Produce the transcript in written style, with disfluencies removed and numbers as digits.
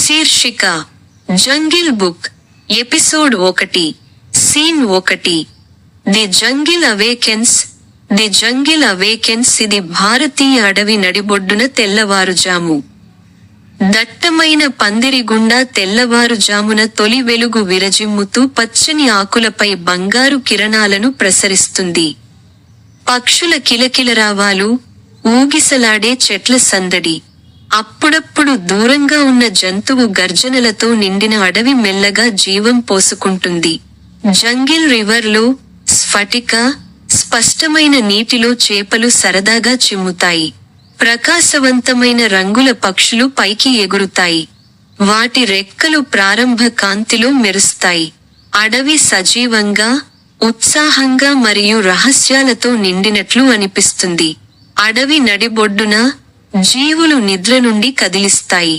శీర్షిక jungle book episode 1 scene 1 the jungle awakens. The jungle awakens. ఇది భారతీయ అడవి నడిబొడ్డున తెల్లవారుజాము. దట్టమైన పందిరి గుండా తెల్లవారుజామున తొలి వెలుగు విరజిమ్ముతూ పచ్చని ఆకులపై బంగారు కిరణాలను ప్రసరిస్తుంది. పక్షుల కిలకిలరావాలు, ఊగిసలాడే చెట్ల సందడి. అప్పుడప్పుడు దూరంగా ఉన్న జంతువు గర్జనలతో నిండిన అడవి మెల్లగా జీవం పోసుకుంటుంది. జంగిల్ రివర్లో, స్ఫటిక, స్పష్టమైన నీటిలో చేపలు సరదాగా చిమ్ముతాయి. ప్రకాశవంతమైన రంగుల పక్షులు పైకి ఎగురుతాయి. వాటి రెక్కలు ప్రారంభ కాంతిలో మెరుస్తాయి. అడవి సజీవంగా, ఉత్సాహంగా మరియు రహస్యాలతో నిండినట్లు అనిపిస్తుంది. అడవి నడిబొడ్డున జీవులు నిద్ర నుండి కదిలిస్తాయి.